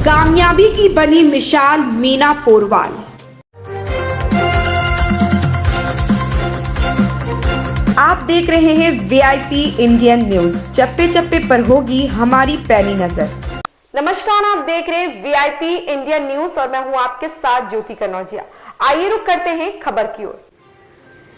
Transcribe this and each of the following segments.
कामयाबी की बनी मिसाल मीना पोरवाल। आप देख रहे हैं वीआईपी इंडियन न्यूज। चप्पे चप्पे पर होगी हमारी पैनी नजर। नमस्कार, आप देख रहे हैं वीआईपी इंडियन न्यूज और मैं हूं आपके साथ ज्योति कनौजिया। आइए रुक करते हैं खबर की ओर।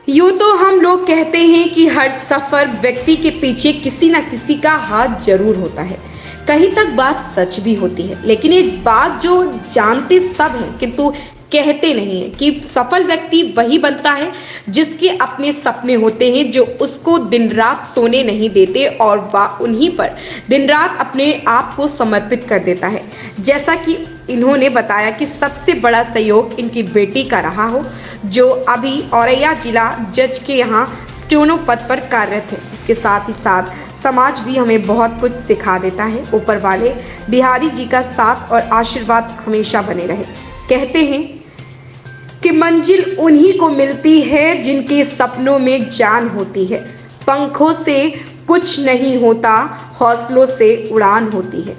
यूं तो हम लोग कहते हैं कि हर सफर व्यक्ति के पीछे किसी न किसी का हाथ जरूर होता है। कहीं तक बात सच भी होती है, लेकिन एक बात जो जानते सब हैं किंतु कहते नहीं है कि सफल व्यक्ति वही बनता है जिसके अपने सपने होते हैं, जो उसको दिन रात सोने नहीं देते और वह उन्हीं पर दिन रात अपने आप को समर्पित कर देता है। जैसा कि इन्होंने बताया कि सबसे बड़ा सहयोग इनकी बेटी का रहा हो, जो अभी औरैया जिला जज के यहाँ स्टेनो पद पर कार्यरत है। इसके साथ ही साथ समाज भी हमें बहुत कुछ सिखा देता है। ऊपर वाले बिहारी जी का साथ और आशीर्वाद हमेशा बने रहे। कहते हैं कि मंजिल उन्हीं को मिलती है जिनके सपनों में जान होती है। पंखों से कुछ नहीं होता, हौसलों से उड़ान होती है।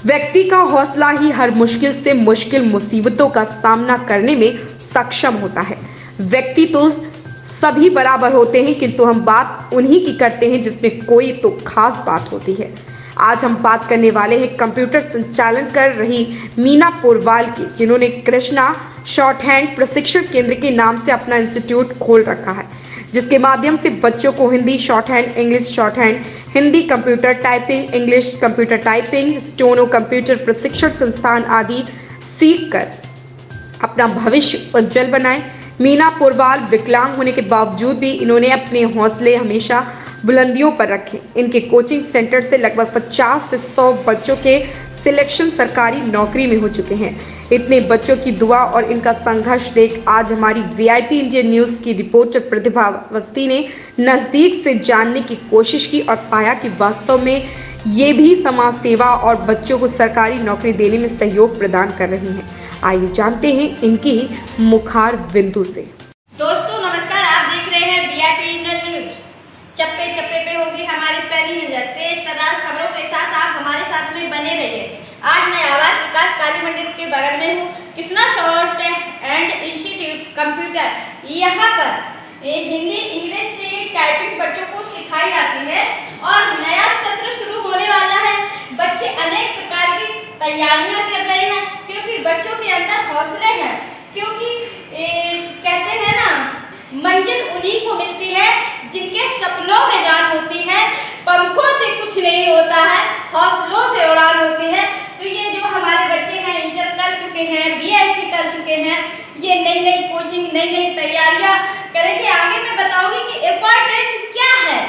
व्यक्ति का हौसला ही हर मुश्किल से मुश्किल मुसीबतों का सामना करने में सक्षम होता है। व्यक्ति तो सभी बराबर होते हैं, किंतु हम बात उन्हीं की करते हैं जिसमें कोई तो खास बात होती है। आज हम बात करने वाले हैं कंप्यूटर संचालन कर रही मीना पोरवाल की, जिन्होंने कृष्णा शॉर्ट हैंड प्रशिक्षण केंद्र के नाम से अपना इंस्टीट्यूट खोल रखा है, जिसके माध्यम से बच्चों को Hindi short hand, English short hand, Hindi computer typing, English computer typing, steno computer प्रशिक्षण संस्थान आदि सीख कर अपना भविष्य उज्जवल बनाए। मीना पोरवाल विकलांग होने के बावजूद भी इन्होंने अपने हौसले हमेशा बुलंदियों पर रखे। इनके कोचिंग सेंटर से लगभग 50 से 100 बच्चों के सिलेक्शन सरकारी नौकरी में हो चुके हैं। इतने बच्चों की दुआ और इनका संघर्ष देख आज हमारी वीआईपी इंडियन न्यूज की रिपोर्टर प्रतिभा अवस्थी ने नजदीक से जानने की कोशिश की और पाया कि वास्तव में ये भी समाज सेवा और बच्चों को सरकारी नौकरी देने में सहयोग प्रदान कर रही हैं। आइए जानते हैं इनकी मुखार बिंदु से। दोस्तों नमस्कार, आप देख रहे हैं वीआईपी इंडियन न्यूज। चप्पे चप्पे पे होगी हमारी पैनी नजर। तेज तरार खबरों के साथ आप हमारे साथ में बने रहिए। आज मैं आवास विकास काली मंदिर के बगल में हूँ, Krishna short and institute computer. यहाँ पर हिंदी इंग्लिश टाइपिंग बच्चों को सिखाई जाती है और नया सत्र शुरू होने वाला है। बच्चे अनेक प्रकार की तैयारियां कर रहे हैं, क्योंकि बच्चों के अंदर हौसले हैं। क्योंकि कहते हैं ना, मंजिल उन्हीं को मिलती है जिनके सपनों में जान होती है। पंखों से कुछ नहीं होता है, हौसलों से उड़ान होती है। तो ये जो हमारे बच्चे हैं, इंटर कर चुके हैं, बीएससी कर चुके हैं, ये नई नई कोचिंग, नई नई तैयारियां करेंगे। आगे मैं बताऊंगी कि इम्पोर्टेंट क्या है।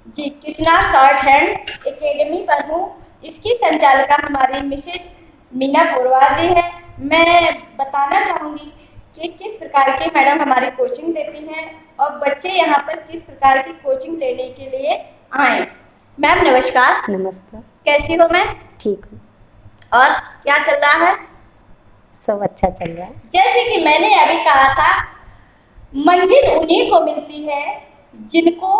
जी, कृष्णा शॉर्ट हैंड एकेडमी पर हूँ। इसकी संचालिका हमारी मिसेज मीना पोरवाल जी है। मैं बताना चाहूँगी कि किस प्रकार की मैडम हमारी कोचिंग देती हैं और बच्चे यहाँ पर किस प्रकार की कोचिंग लेने के लिए आए। मैम नमस्कार। नमस्ते। कैसी हो मैम? ठीक हूँ। और क्या चल रहा है? सब अच्छा चल रहा है। जैसे कि मैंने अभी कहा था, मंजिल उन्हीं को मिलती है जिनको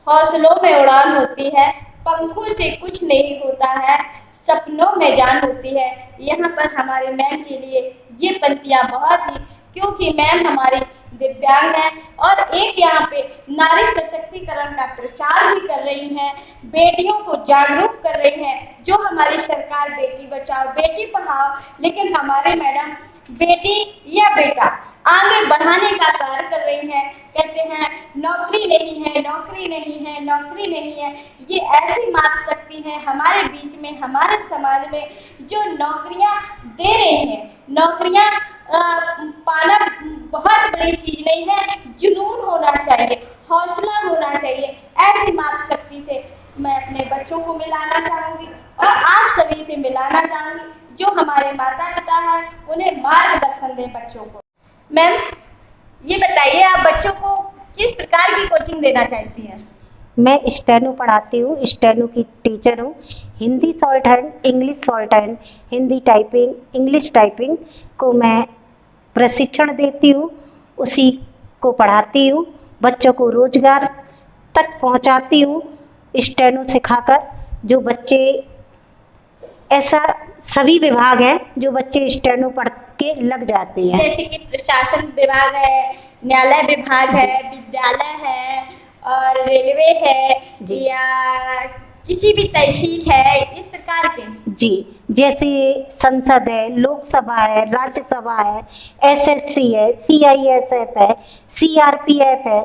हौसलों में उड़ान होती है। पंखों से कुछ नहीं होता है, सपनों में जान होती है। यहाँ पर हमारे मैम के लिए ये पंक्तियाँ बहुत ही, क्योंकि मैम हमारी दिव्यांग है और एक यहाँ पे नारी सशक्तिकरण का प्रचार भी कर रही हैं, बेटियों को जागरूक कर रही हैं। जो हमारी सरकार बेटी बचाओ बेटी पढ़ाओ, लेकिन हमारे मैडम बेटी या बेटा आगे बढ़ाने का कार्य कर रही हैं। कहते हैं नौकरी नहीं है, नौकरी नहीं है, नौकरी नहीं है। ये ऐसी मात शक्ति है हमारे बीच में, हमारे समाज में, जो नौकरियां दे रहे हैं। नौकरियां पाना बहुत बड़ी चीज नहीं है, जुनून होना चाहिए, हौसला होना चाहिए। ऐसी मात शक्ति से मैं अपने बच्चों को मिलाना चाहूंगी और आप सभी से मिलाना चाहूंगी। जो हमारे माता पिता हैं, उन्हें मार्गदर्शन दें बच्चों को। मैम ये बताइए, आप बच्चों को किस प्रकार की कोचिंग देना चाहती हैं? मैं स्टेनो पढ़ाती हूँ, स्टेनो की टीचर हूँ। Hindi short hand, English short hand, Hindi typing, English typing को मैं प्रशिक्षण देती हूँ, उसी को पढ़ाती हूँ। बच्चों को रोजगार तक पहुँचाती हूँ स्टेनो सिखाकर। जो बच्चे ऐसा सभी विभाग हैं जो बच्चे स्टेनो पढ़ के लग जाते हैं। जैसे कि प्रशासन विभाग है, न्यायालय विभाग है, विद्यालय है और रेलवे है जी। या किसी भी तहसील है, इस प्रकार के। जी, जैसे संसद है, लोकसभा है, राज्यसभा है, एसएससी है, सीआईएसएफ है, सीआरपीएफ है,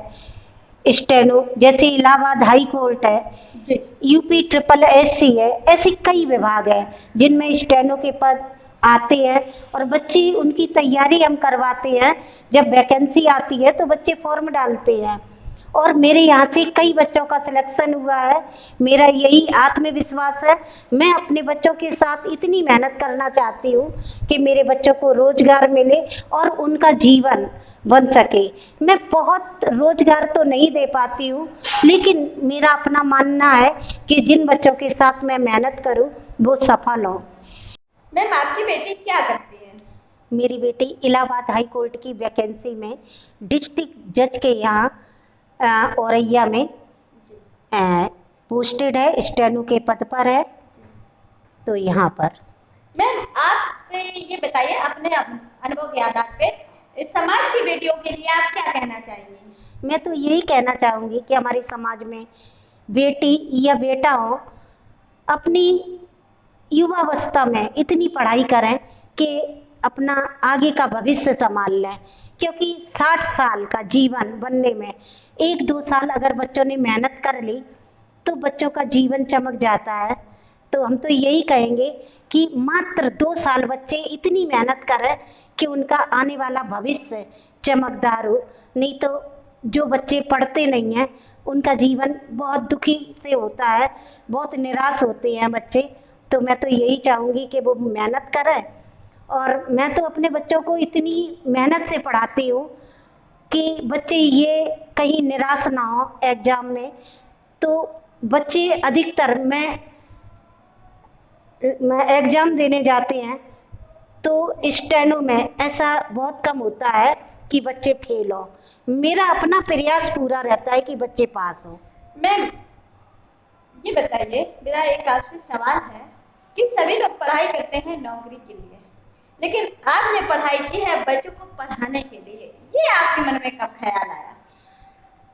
स्टेनो जैसे इलाहाबाद हाई कोर्ट है, जी। यूपी ट्रिपल एससी है, ऐसे कई विभाग हैं जिनमें स्टेनो के पद आते हैं और बच्चे उनकी तैयारी हम करवाते हैं। जब वैकेंसी आती है तो बच्चे फॉर्म डालते हैं और मेरे यहाँ से कई बच्चों का सिलेक्शन हुआ है। मेरा यही आत्मविश्वास है। मैं अपने बच्चों के साथ इतनी मेहनत करना चाहती हूँ कि मेरे बच्चों को रोजगार मिले और उनका जीवन बन सके। मैं बहुत रोजगार तो नहीं दे पाती हूँ, लेकिन मेरा अपना मानना है कि जिन बच्चों के साथ मैं मेहनत करूँ वो सफल हो। मैम, आपकी बेटी क्या करती है? मेरी बेटी इलाहाबाद हाई कोर्ट की वैकेंसी में डिस्ट्रिक्ट जज के यहाँ औरैया में पोस्टेड है, स्टेनो के पद पर है। तो यहाँ पर मैम, आप ये बताइए अपने अनुभव के आधार पे इस समाज की बेटियों के लिए आप क्या कहना चाहेंगे? मैं तो यही कहना चाहूँगी कि हमारे समाज में बेटी या बेटा हो, अपनी युवावस्था में इतनी पढ़ाई करें कि अपना आगे का भविष्य संभाल लें, क्योंकि 60 साल का जीवन बनने में 1-2 साल अगर बच्चों ने मेहनत कर ली तो बच्चों का जीवन चमक जाता है। तो हम तो यही कहेंगे कि मात्र 2 साल बच्चे इतनी मेहनत करें कि उनका आने वाला भविष्य चमकदार हो। नहीं तो जो बच्चे पढ़ते नहीं हैं उनका जीवन बहुत दुखी से होता है, बहुत निराश होते हैं बच्चे। तो मैं तो यही चाहूँगी कि वो मेहनत करें और मैं तो अपने बच्चों को इतनी मेहनत से पढ़ाती हूँ कि बच्चे ये कहीं निराश ना हो एग्ज़ाम में। तो बच्चे अधिकतर मैं एग्ज़ाम देने जाते हैं तो स्टेनो में ऐसा बहुत कम होता है कि बच्चे फेल हो। मेरा अपना प्रयास पूरा रहता है कि बच्चे पास हो। मैम, ये बताइए, मेरा एक आपसे सवाल है कि सभी लोग पढ़ाई करते हैं नौकरी के लिए, लेकिन आपने पढ़ाई की है बच्चों को पढ़ाने के लिए, ये आपके मन में कब ख्याल आया?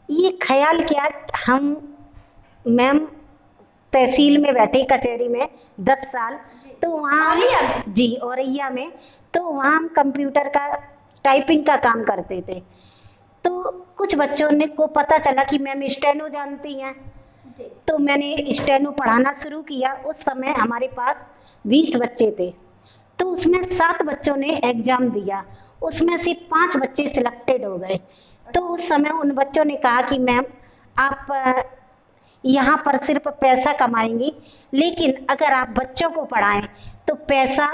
ये ख्याल क्या, हम मैम तहसील में बैठे कचहरी में 10 साल, तो वहाँ औरैया में? जी, औरैया में। तो वहाँ हम कंप्यूटर का टाइपिंग का काम करते थे। तो कुछ बच्चों ने को पता चला कि मैम स्टेनो जानती हैं, तो मैंने स्टेनो पढ़ाना शुरू किया। उस समय हमारे पास 20 बच्चे थे, तो उसमें 7 बच्चों ने एग्ज़ाम दिया, उसमें से 5 बच्चे सिलेक्टेड हो गए। तो उस समय उन बच्चों ने कहा कि मैम आप यहाँ पर सिर्फ पैसा कमाएंगी, लेकिन अगर आप बच्चों को पढ़ाएं तो पैसा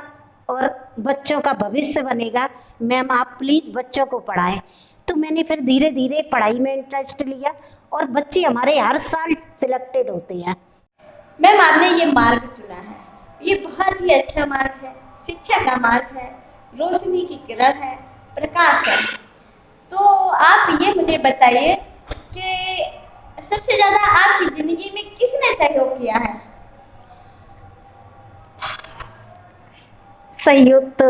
और बच्चों का भविष्य बनेगा। मैम आप प्लीज़ बच्चों को पढ़ाएं। तो मैंने फिर धीरे धीरे पढ़ाई में इंटरेस्ट लिया और बच्चे हमारे हर साल सिलेक्टेड होते हैं। मैम, आपने ये मार्ग चुना है, ये बहुत ही अच्छा मार्ग है, शिक्षा का मार्ग है, रोशनी की किरण है, प्रकाश है। तो आप ये मुझे बताइए कि सबसे ज्यादा आपकी जिंदगी में किसने सहयोग किया है? सहयोग तो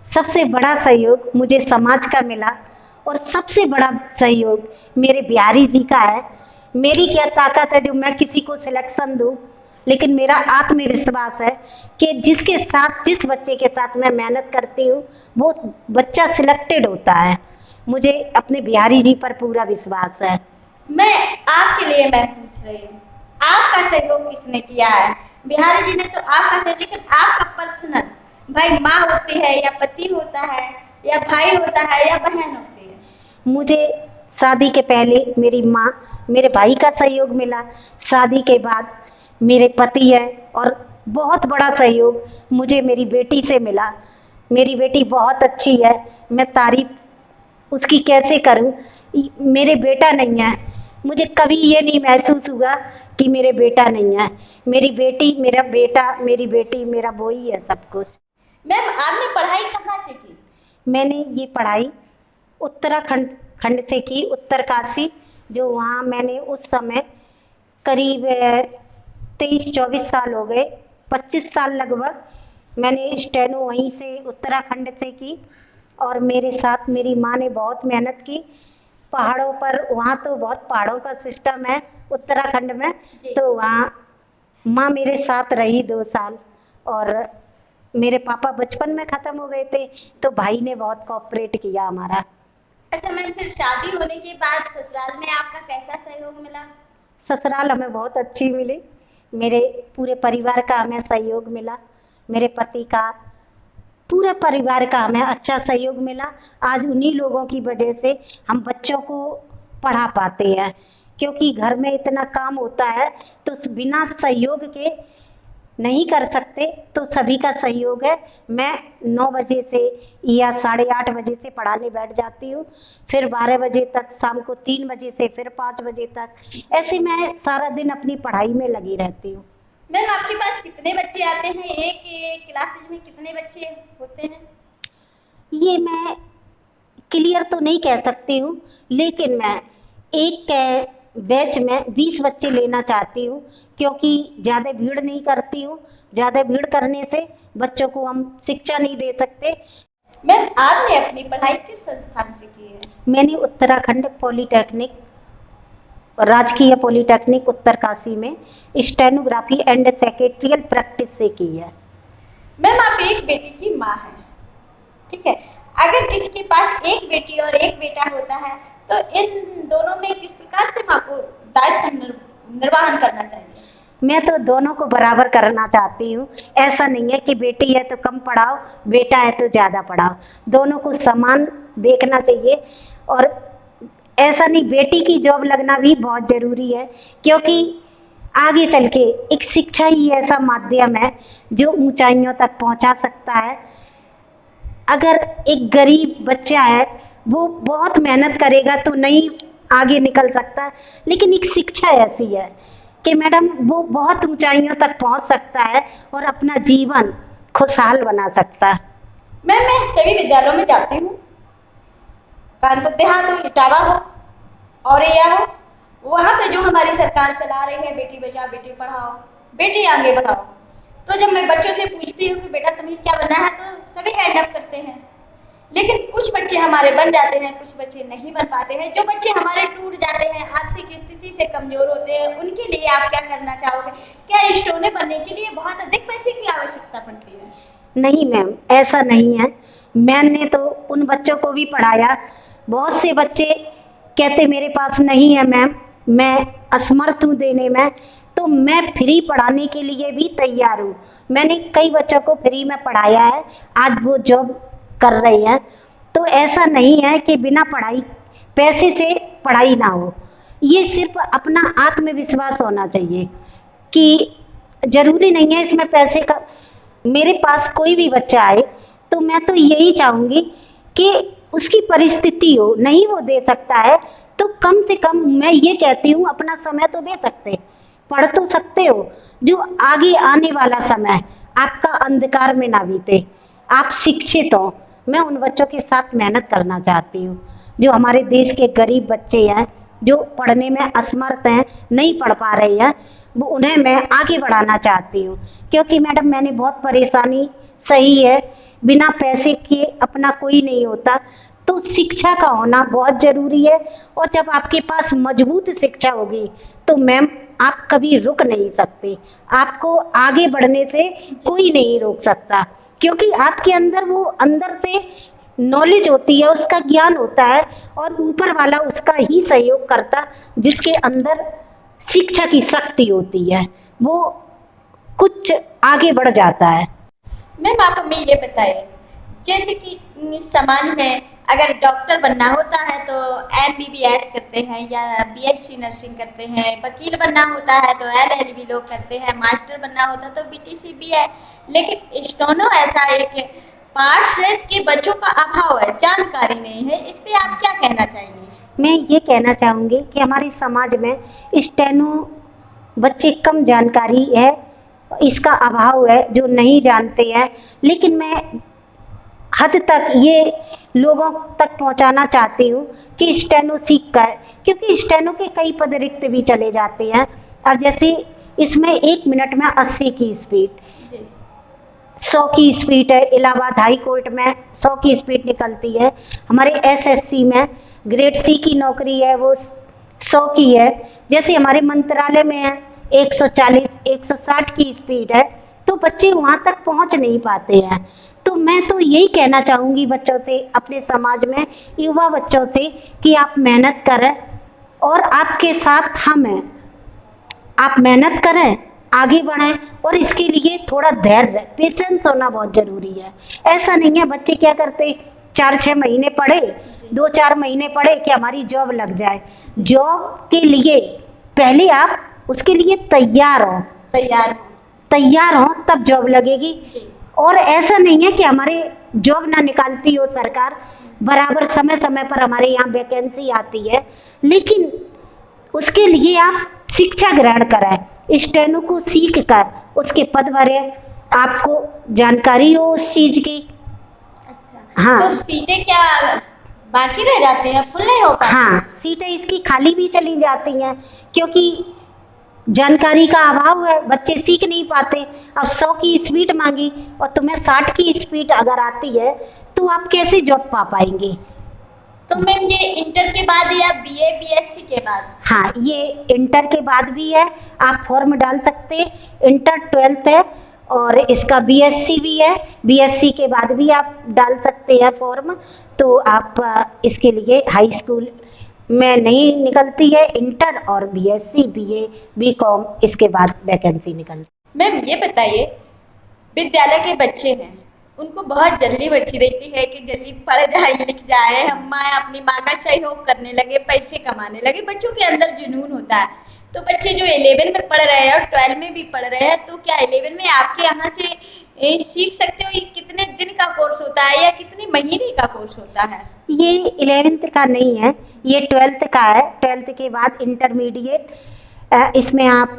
सबसे बड़ा सहयोग मुझे समाज का मिला और सबसे बड़ा सहयोग मेरे बिहारी जी का है। मेरी क्या ताकत है जो मैं किसी को सिलेक्शन दूँ, लेकिन मेरा आत्मविश्वास है कि जिसके साथ, जिस बच्चे के साथ मैं मेहनत करती हूँ वो बच्चा सिलेक्टेड होता है। मुझे अपने बिहारी जी पर पूरा विश्वास है। मैं आपके लिए मैं पूछ रही हूँ, आपका सहयोग किसने किया है? बिहारी जी ने तो आपका सहयोग, लेकिन आपका पर्सनल भाई, माँ होती है या पति होता है या भाई होता है या बहन होती है? मुझे शादी के पहले मेरी माँ, मेरे भाई का सहयोग मिला, शादी के बाद मेरे पति है और बहुत बड़ा सहयोग मुझे मेरी बेटी से मिला। मेरी बेटी बहुत अच्छी है, मैं तारीफ उसकी कैसे करूं। मेरे बेटा नहीं है, मुझे कभी ये नहीं महसूस हुआ कि मेरे बेटा नहीं है। मेरी बेटी, मेरा बेटा, मेरी बेटी, मेरा वही है सब कुछ। मैम, आपने पढ़ाई कहाँ से की? मैंने ये पढ़ाई उत्तराखंड से की, उत्तरकाशी। जो वहाँ मैंने उस समय करीब 23-24 साल हो गए 25 साल लगभग मैंने स्टेनो वहीं से उत्तराखंड से की और मेरे साथ मेरी माँ ने बहुत मेहनत की। पहाड़ों पर, वहाँ तो बहुत पहाड़ों का सिस्टम है उत्तराखंड में, तो वहाँ माँ मेरे साथ रही 2 साल और मेरे पापा बचपन में ख़त्म हो गए थे तो भाई ने बहुत कोऑपरेट किया हमारा। अच्छा मैम, फिर शादी होने के बाद ससुराल में आपका कैसा सहयोग मिला? ससुराल हमें बहुत अच्छी मिली, मेरे पूरे परिवार का हमें सहयोग मिला, मेरे पति का, पूरे परिवार का हमें अच्छा सहयोग मिला। आज उन्हीं लोगों की वजह से हम बच्चों को पढ़ा पाते हैं, क्योंकि घर में इतना काम होता है तो बिना सहयोग के नहीं कर सकते, तो सभी का सहयोग है। मैं 9 बजे से या 8:30 बजे से पढ़ाने बैठ जाती हूँ, फिर 12 बजे तक, शाम को 3 बजे से फिर 5 बजे तक, ऐसे मैं सारा दिन अपनी पढ़ाई में लगी रहती हूँ। मैम आपके पास कितने बच्चे आते हैं? एक क्लासेज में कितने बच्चे होते हैं? ये मैं क्लियर तो नहीं कह सकती हूँ, लेकिन मैं एक बैच में 20 बच्चे लेना चाहती हूँ, क्योंकि ज़्यादा भीड़ नहीं करती हूँ। ज़्यादा भीड़ करने से बच्चों को हम शिक्षा नहीं दे सकते। मैम आपने अपनी पढ़ाई किस संस्थान से की है? मैंने उत्तराखंड पॉलीटेक्निक, राजकीय पॉलीटेक्निक उत्तरकाशी में स्टेनोग्राफी एंड सेक्रेटरियल प्रैक्टिस से की है। मैम आप एक बेटी की माँ हैं, ठीक है। अगर किसी के पास एक बेटी और एक बेटा होता है तो इन दोनों में किस प्रकार से माँ को दायित्व निर्वहन करना चाहिए? मैं तो दोनों को बराबर करना चाहती हूँ। ऐसा नहीं है कि बेटी है तो कम पढ़ाओ, बेटा है तो ज़्यादा पढ़ाओ, दोनों को समान देखना चाहिए। और ऐसा नहीं, बेटी की जॉब लगना भी बहुत ज़रूरी है, क्योंकि आगे चल के एक शिक्षा ही ऐसा माध्यम है जो ऊंचाइयों तक पहुंचा सकता है। अगर एक गरीब बच्चा है वो बहुत मेहनत करेगा तो नहीं आगे निकल सकता, लेकिन एक शिक्षा ऐसी है कि मैडम वो बहुत ऊंचाइयों तक पहुंच सकता है और अपना जीवन खुशहाल बना सकता है। मैम मैं सभी विद्यालयों में जाती हूँ, कानपुर देहात हो, इटावा हो, औरैया हो, वहाँ पे जो हमारी सरकार चला रही है बेटी बचाओ बेटी पढ़ाओ बेटी आगे बढ़ाओ, तो जब मैं बच्चों से पूछती हूँ कि बेटा तुम्हें क्या बनना है तो सभी हैंड अप करते हैं। लेकिन कुछ बच्चे हमारे बन जाते हैं, कुछ बच्चे नहीं बन पाते हैं। जो बच्चे हमारे टूट जाते हैं, आर्थिक स्थिति से कमजोर होते हैं, उनके लिए आप क्या करना चाहोगे? क्या स्टोने बनने के लिए बहुत अधिक पैसे की आवश्यकता पड़ती है? नहीं मैम, ऐसा नहीं है। मैंने तो उन बच्चों को भी पढ़ाया। बहुत से बच्चे कहते मेरे पास नहीं है मैम, मैं असमर्थ हूँ देने में, तो मैं फ्री पढ़ाने के लिए भी तैयार हूँ। मैंने कई बच्चों को फ्री में पढ़ाया है, आज वो जॉब कर रही हैं। तो ऐसा नहीं है कि बिना पढ़ाई, पैसे से पढ़ाई ना हो। ये सिर्फ अपना आत्मविश्वास होना चाहिए कि ज़रूरी नहीं है इसमें पैसे का। मेरे पास कोई भी बच्चा आए तो मैं तो यही चाहूँगी कि उसकी परिस्थिति हो, नहीं वो दे सकता है तो कम से कम मैं ये कहती हूँ अपना समय तो दे सकते, पढ़ तो सकते हो, जो आगे आने वाला समय आपका अंधकार में ना बीते, आप शिक्षित हो। मैं उन बच्चों के साथ मेहनत करना चाहती हूँ जो हमारे देश के गरीब बच्चे हैं, जो पढ़ने में असमर्थ हैं, नहीं पढ़ पा रहे हैं, वो उन्हें मैं आगे बढ़ाना चाहती हूँ। क्योंकि मैडम मैंने बहुत परेशानी सही है, बिना पैसे के अपना कोई नहीं होता, तो शिक्षा का होना बहुत ज़रूरी है। और जब आपके पास मजबूत शिक्षा होगी तो मैम आप कभी रुक नहीं सकते, आपको आगे बढ़ने से कोई नहीं रोक सकता, क्योंकि आपके अंदर वो अंदर से नॉलेज होती है, उसका ज्ञान होता है और ऊपर वाला उसका ही सहयोग करता, जिसके अंदर शिक्षा की शक्ति होती है, वो कुछ आगे बढ़ जाता है। मैम आप हमें ये बताइए, जैसे कि समाज में अगर डॉक्टर बनना होता है तो MBBS करते हैं या BSc नर्सिंग करते हैं, वकील बनना होता है तो LLB लोग करते हैं, मास्टर बनना होता है तो BTC भी है। लेकिन स्टेनो ऐसा एक पार्ट है कि बच्चों का अभाव है, जानकारी नहीं है, इस पे आप क्या कहना चाहेंगे? मैं ये कहना चाहूँगी कि हमारे समाज में स्टेनो बच्चे कम जानकारी है, इसका अभाव है, जो नहीं जानते हैं। लेकिन मैं हद तक ये लोगों तक पहुंचाना चाहती हूँ कि स्टेनो सीख कर, क्योंकि स्टेनो के कई पद रिक्त भी चले जाते हैं। अब जैसे इसमें 1 मिनट में 80 की स्पीड, 100 की स्पीड है। इलाहाबाद हाई कोर्ट में 100 की स्पीड निकलती है। हमारे एसएससी में ग्रेड सी की नौकरी है, वो 100 की है। जैसे हमारे मंत्रालय में है 140 160 की स्पीड है, तो बच्चे वहाँ तक पहुँच नहीं पाते हैं। तो मैं तो यही कहना चाहूँगी बच्चों से, अपने समाज में युवा बच्चों से, कि आप मेहनत करें और आपके साथ हम हैं। आप मेहनत करें, आगे बढ़ें, और इसके लिए थोड़ा धैर्य, पेशेंस होना बहुत ज़रूरी है। ऐसा नहीं है बच्चे क्या करते 4-6 महीने पढ़े, 2-4 महीने पढ़े कि हमारी जॉब लग जाए। जॉब के लिए पहले आप उसके लिए तैयार हो तब जॉब लगेगी। और ऐसा नहीं है कि हमारे जॉब ना निकालती हो सरकार, बराबर समय समय पर हमारे यहाँ वैकेंसी आती है, लेकिन उसके लिए आप शिक्षा ग्रहण करें, स्टेनो को सीख कर उसके पद भरें, आपको जानकारी हो उस चीज की। अच्छा, हाँ। तो सीटें क्या बाकी रह जाते हैं, फुल नहीं हो पाती? हाँ, सीटें इसकी खाली भी चली जाती हैं, क्योंकि जानकारी का अभाव है, बच्चे सीख नहीं पाते। अब 100 की स्पीड मांगी और तुम्हें 60 की स्पीड अगर आती है तो आप कैसे जॉब पा पाएंगे? तो मैम ये इंटर के बाद या बीए बीएससी के बाद? हाँ, ये इंटर के बाद भी है, आप फॉर्म डाल सकते हैं। इंटर 12th है और इसका बीएससी भी है, बीएससी के बाद भी आप डाल सकते हैं फॉर्म। तो आप इसके लिए हाई स्कूल में नहीं निकलती है, इंटर और बीएससी बीए बीकॉम इसके बाद वैकेंसी निकलती। मैम ये बताइए, विद्यालय के बच्चे हैं, उनको बहुत जल्दी बची रहती है कि जल्दी पढ़ जाए, लिख जाए, हम अपनी माँ का सहयोग करने लगे, पैसे कमाने लगे। बच्चों के अंदर जुनून होता है। तो बच्चे जो 11 में पढ़ रहे हैं और 12 में भी पढ़ रहे हैं, तो क्या 11 में आपके यहाँ से सीख सकते हो? ये कितने दिन का कोर्स होता है या कितने महीने का कोर्स होता है? ये 11th का नहीं है, ये 12th का है। 12th के बाद इंटरमीडिएट इसमें आप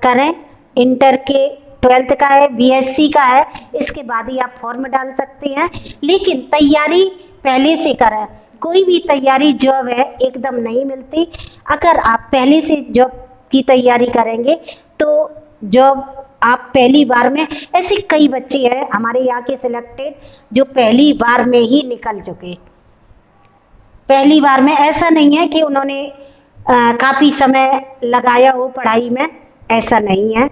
करें। इंटर के 12th का है, बीएससी का है, इसके बाद ही आप फॉर्म डाल सकते हैं। लेकिन तैयारी पहले से करें। कोई भी तैयारी जॉब है एकदम नहीं मिलती। अगर आप पहले से जॉब की तैयारी करेंगे तो जॉब आप पहली बार में, ऐसे कई बच्चे हैं हमारे यहाँ के सिलेक्टेड जो पहली बार में ही निकल चुके। पहली बार में ऐसा नहीं है कि उन्होंने काफ़ी समय लगाया हो पढ़ाई में, ऐसा नहीं है।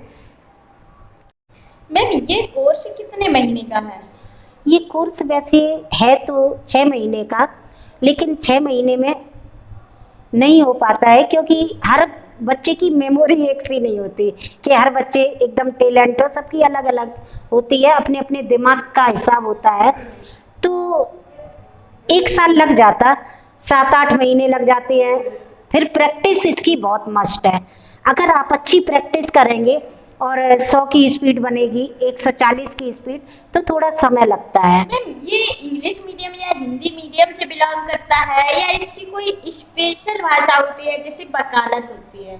मैम ये कोर्स कितने महीने का है? ये कोर्स वैसे है तो 6 महीने का, लेकिन 6 महीने में नहीं हो पाता है, क्योंकि हर बच्चे की मेमोरी एक सी नहीं होती कि हर बच्चे एकदम टैलेंट हो, सबकी अलग अलग होती है, अपने अपने दिमाग का हिसाब होता है। तो 1 साल लग जाता, 7-8 महीने लग जाते हैं। फिर प्रैक्टिस इसकी बहुत मस्ट है। अगर आप अच्छी प्रैक्टिस करेंगे और 100 की स्पीड बनेगी, 140 की स्पीड, तो थोड़ा समय लगता है। मैम ये इंग्लिश मीडियम या हिंदी मीडियम से बिलोंग करता है या इसकी कोई स्पेशल भाषा होती है जैसे वकालत होती है?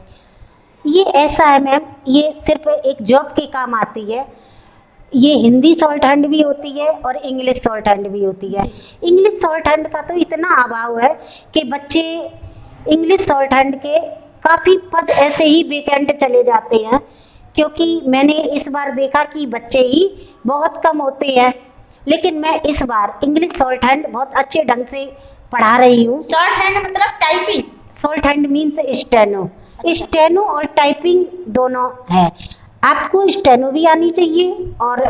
ये ऐसा है मैम, ये सिर्फ एक जॉब के काम आती है। ये हिंदी शॉर्ट हैंड भी होती है और इंग्लिश शॉर्ट हैंड भी होती है। इंग्लिश शॉर्ट हैंड का तो इतना अभाव है कि बच्चे इंग्लिश शॉर्ट हैंड के काफ़ी पद ऐसे ही वेकेंट चले जाते हैं, क्योंकि मैंने इस बार देखा कि बच्चे ही बहुत कम होते हैं। लेकिन मैं इस बार इंग्लिश शॉर्ट हैंड बहुत अच्छे ढंग से पढ़ा रही हूँ। शॉर्ट हैंड मतलब typing? Short hand means steno. Steno और टाइपिंग दोनों है। आपको स्टेनो भी आनी चाहिए और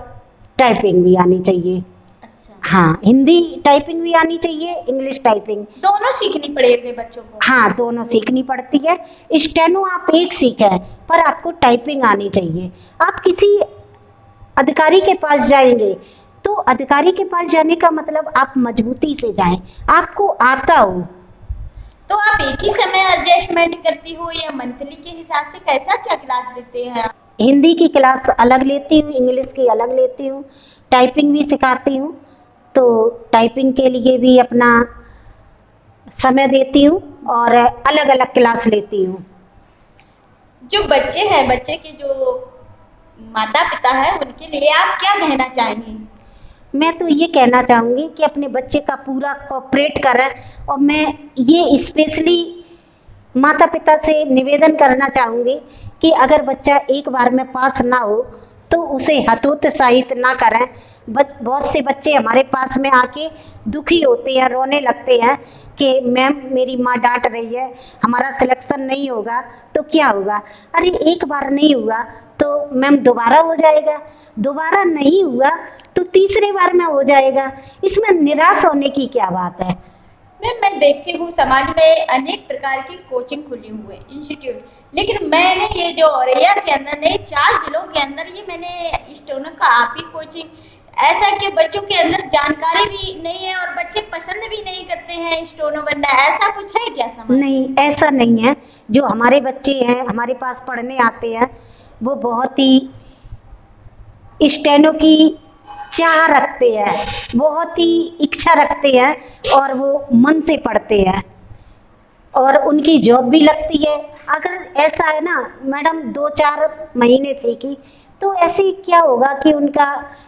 टाइपिंग भी आनी चाहिए। अच्छा, हाँ, हिंदी टाइपिंग भी आनी चाहिए, इंग्लिश टाइपिंग। दोनों सीखनी पड़ेगी बच्चों को? हाँ, दोनों सीखनी पड़ती है। स्टेनो आप एक सीखें, पर आपको टाइपिंग आनी चाहिए। आप किसी अधिकारी के पास जाएंगे तो अधिकारी के पास जाने का मतलब आप मजबूती से जाएं, आपको आता हो। तो आप एक ही समय एडजस्टमेंट करती हो या मंथली के हिसाब से, कैसा क्या क्लास देते हैं? हिंदी की क्लास अलग लेती हूँ, इंग्लिश की अलग लेती हूँ, टाइपिंग भी सिखाती हूँ। तो टाइपिंग के लिए भी अपना समय देती हूँ और अलग अलग क्लास लेती हूँ। जो बच्चे हैं, बच्चे के जो माता पिता है, उनके लिए आप क्या कहना चाहेंगी? मैं तो ये कहना चाहूँगी कि अपने बच्चे का पूरा कोऑपरेट करें। और मैं ये स्पेशली माता पिता से निवेदन करना चाहूँगी कि अगर बच्चा एक बार में पास ना हो तो उसे हतोत्साहित ना करें। बहुत से बच्चे हमारे पास में आके दुखी होते हैं, रोने लगते हैं कि मैम मेरी माँ डांट रही है, हमारा सिलेक्शन नहीं होगा तो क्या होगा। अरे एक बार नहीं हुआ तो मैम दोबारा हो जाएगा, दोबारा नहीं हुआ तो तीसरे बार में हो जाएगा। इसमें निराश होने की क्या बात है। मैम मैं देखती हूँ समाज में अनेक प्रकार की कोचिंग खुली हुई है, इंस्टीट्यूट, लेकिन मैंने ये जो औरैया के अंदर नहीं 4 जिलों के अंदर ये मैंने स्टोनो का आप ही कोचिंग, ऐसा कि बच्चों के अंदर जानकारी भी नहीं है और बच्चे पसंद भी नहीं करते हैं स्टोनो बनना, ऐसा कुछ है क्या समाज? नहीं, ऐसा नहीं है। जो हमारे बच्चे हैं हमारे पास पढ़ने आते हैं वो बहुत ही स्टेनो की चाह रखते हैं, बहुत ही इच्छा रखते हैं और वो मन से पढ़ते हैं और उनकी जॉब भी लगती है। अगर ऐसा है ना मैडम 2-4 महीने सीखी तो ऐसे क्या होगा कि उनका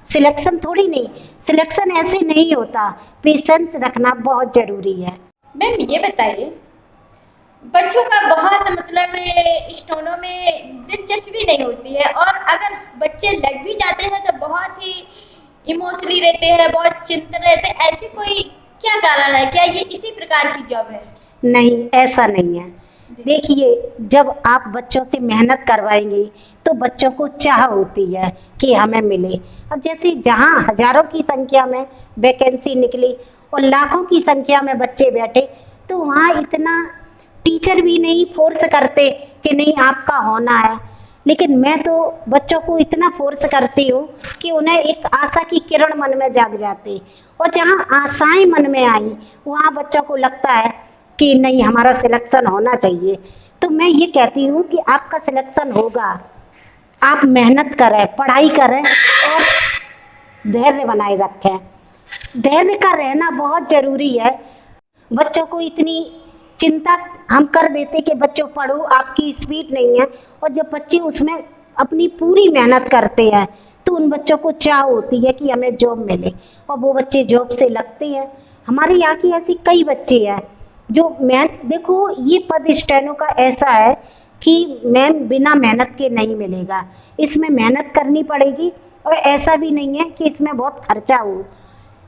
सिलेक्शन थोड़ी नहीं, सिलेक्शन ऐसे नहीं होता। पेशेंस रखना बहुत ज़रूरी है। मैम ये बताइए, बच्चों का बहुत मतलब स्टोनो में दिलचस्पी नहीं होती है और अगर बच्चे लग भी जाते हैं तो बहुत ही इमोशनली रहते हैं, बहुत चिंतित रहते हैं, ऐसी कोई क्या कारण है? क्या ये इसी प्रकार की जॉब है? नहीं, ऐसा नहीं है। देखिए जब आप बच्चों से मेहनत करवाएंगे तो बच्चों को चाह होती है कि हमें मिले। अब जैसे जहाँ हजारों की संख्या में वैकेंसी निकली और लाखों की संख्या में बच्चे बैठे तो वहाँ इतना टीचर भी नहीं फोर्स करते कि नहीं आपका होना है। लेकिन मैं तो बच्चों को इतना फोर्स करती हूँ कि उन्हें एक आशा की किरण मन में जाग जाती और जहाँ आशाएं मन में आई वहाँ बच्चों को लगता है कि नहीं हमारा सिलेक्शन होना चाहिए। तो मैं ये कहती हूँ कि आपका सिलेक्शन होगा, आप मेहनत करें, पढ़ाई करें और धैर्य बनाए रखें। धैर्य का रहना बहुत ज़रूरी है। बच्चों को इतनी चिंता हम कर देते कि बच्चों पढ़ो, आपकी स्पीड नहीं है, और जब बच्चे उसमें अपनी पूरी मेहनत करते हैं तो उन बच्चों को चाह होती है कि हमें जॉब मिले और वो बच्चे जॉब से लगते हैं। हमारे यहाँ की ऐसी कई बच्चे हैं जो देखो ये पद स्टेनो का ऐसा है कि मैम बिना मेहनत के नहीं मिलेगा, इसमें मेहनत करनी पड़ेगी और ऐसा भी नहीं है कि इसमें बहुत खर्चा हो।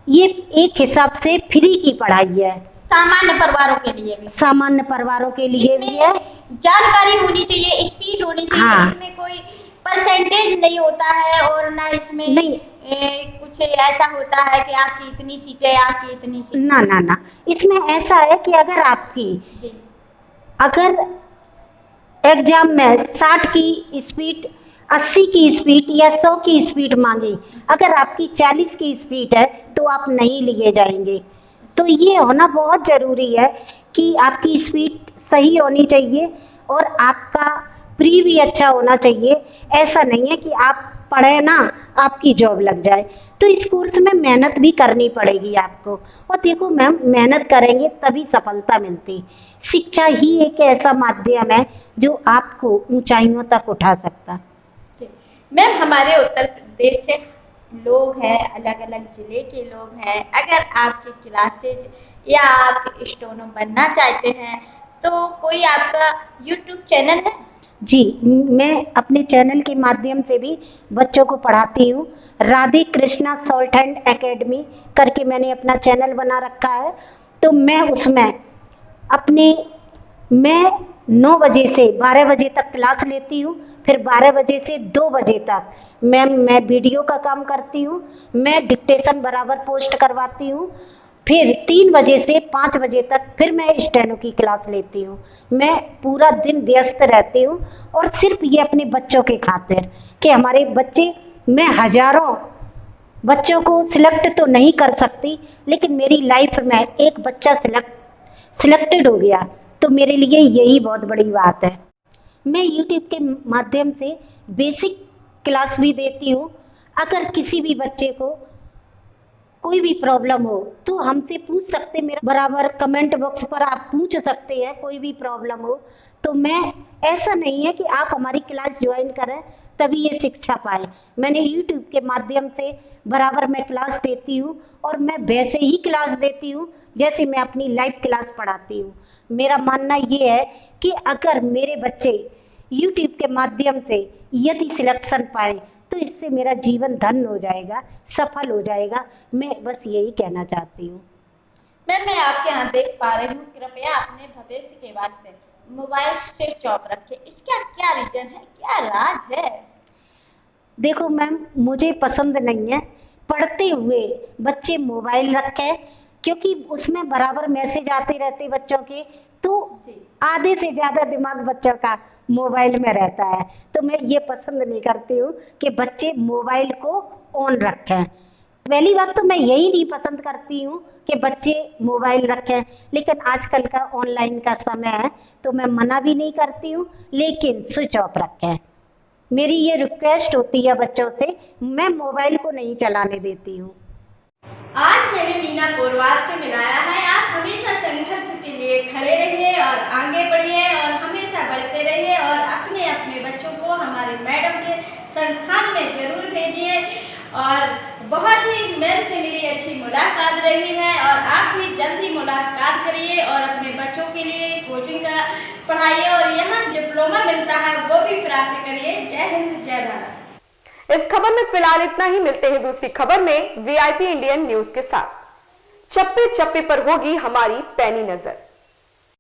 ये एक हिसाब से फ्री की पढ़ाई है, सामान्य परिवारों के लिए भी, सामान्य परिवारों के लिए भी है। जानकारी होनी चाहिए, स्पीड होनी चाहिए। हाँ। इसमें कोई परसेंटेज नहीं होता है और ना इसमें नहीं। कुछ ऐसा होता है कि आपकी इतनी सीटें, आपकी इतनी सीटें। ना ना ना, इसमें ऐसा है कि अगर आपकी जी। अगर एग्जाम में 60 की स्पीड, 80 की स्पीड या 100 की स्पीड मांगी, अगर आपकी 40 की स्पीड है तो आप नहीं लिए जाएंगे। तो ये होना बहुत ज़रूरी है कि आपकी स्पीड सही होनी चाहिए और आपका प्री भी अच्छा होना चाहिए। ऐसा नहीं है कि आप पढ़े ना आपकी जॉब लग जाए। तो इस कोर्स में मेहनत भी करनी पड़ेगी आपको। और देखो मैम, मेहनत करेंगे तभी सफलता मिलती। शिक्षा ही एक ऐसा माध्यम है जो आपको ऊंचाइयों तक उठा सकता। मैम हमारे उत्तर प्रदेश से लोग हैं, अलग अलग जिले के लोग हैं, अगर आपकी क्लासेज या आप स्टोनो बनना चाहते हैं तो कोई आपका यूट्यूब चैनल है? जी, मैं अपने चैनल के माध्यम से भी बच्चों को पढ़ाती हूँ। Radhe Krishna salt and academy करके मैंने अपना चैनल बना रखा है। तो मैं उसमें मैं 9 बजे से 12 बजे तक क्लास लेती हूँ, फिर 12 बजे से 2 बजे तक मैं वीडियो का काम करती हूँ, मैं डिक्टेशन बराबर पोस्ट करवाती हूँ, फिर 3 बजे से 5 बजे तक फिर मैं स्टेनो की क्लास लेती हूँ। मैं पूरा दिन व्यस्त रहती हूँ और सिर्फ ये अपने बच्चों के खातिर कि हमारे बच्चे, मैं हजारों बच्चों को सिलेक्ट तो नहीं कर सकती, लेकिन मेरी लाइफ में एक बच्चा सिलेक्टेड हो गया तो मेरे लिए यही बहुत बड़ी बात है। मैं यूट्यूब के माध्यम से बेसिक क्लास भी देती हूँ। अगर किसी भी बच्चे को कोई भी प्रॉब्लम हो तो हमसे पूछ सकते, मेरे बराबर कमेंट बॉक्स पर आप पूछ सकते हैं कोई भी प्रॉब्लम हो। तो मैं, ऐसा नहीं है कि आप हमारी क्लास ज्वाइन करें तभी ये शिक्षा पाए। मैंने यूट्यूब के माध्यम से बराबर मैं क्लास देती हूँ और मैं वैसे ही क्लास देती हूँ जैसे मैं अपनी लाइव क्लास पढ़ाती हूँ। मेरा मानना ये है कि अगर मेरे बच्चे यूट्यूब के माध्यम से यदि सिलेक्शन पाए तो इससे मेरा जीवन धन्य हो जाएगा, सफल हो जाएगा। मैं बस यही कहना चाहती हूँ। मैम, मैं आपके यहाँ देख पा रही हूँ, कृपया अपने भविष्य के वास्ते मोबाइल से चौप रखें। इसका क्या रीजन है, क्या राज है? देखो मैम, मुझे पसंद नहीं है पढ़ते हुए बच्चे मोबाइल रखें, क्योंकि उसमें बराबर मैसेज आते रहते बच्चों के, तो आधे से ज्यादा दिमाग बच्चों का मोबाइल में रहता है। तो मैं ये पसंद नहीं करती हूँ कि बच्चे मोबाइल को ऑन रखें। पहली बात तो मैं यही नहीं पसंद करती हूँ कि बच्चे मोबाइल रखें, लेकिन आजकल का ऑनलाइन का समय है तो मैं मना भी नहीं करती हूँ, लेकिन स्विच ऑफ रखें। मेरी ये रिक्वेस्ट होती है बच्चों से, मैं मोबाइल को नहीं चलाने देती हूँ। आज मैंने मीना कोरवाल से मिलाया है। आप हमेशा संघर्ष के लिए खड़े रहिए और आगे बढ़िए और हमेशा बढ़ते रहिए और अपने अपने बच्चों को हमारे मैडम के संस्थान में जरूर भेजिए। और बहुत ही मैम से मेरी अच्छी मुलाकात रही है और आप भी जल्द ही मुलाकात करिए और अपने बच्चों के लिए कोचिंग का पढ़ाइए और यहाँ से डिप्लोमा मिलता है वो भी प्राप्त करिए। जय हिंद, जय भारत। इस खबर में फिलहाल इतना ही। मिलते हैं दूसरी खबर में वीआईपी इंडियन न्यूज के साथ। चप्पे चप्पे पर होगी हमारी पैनी नजर।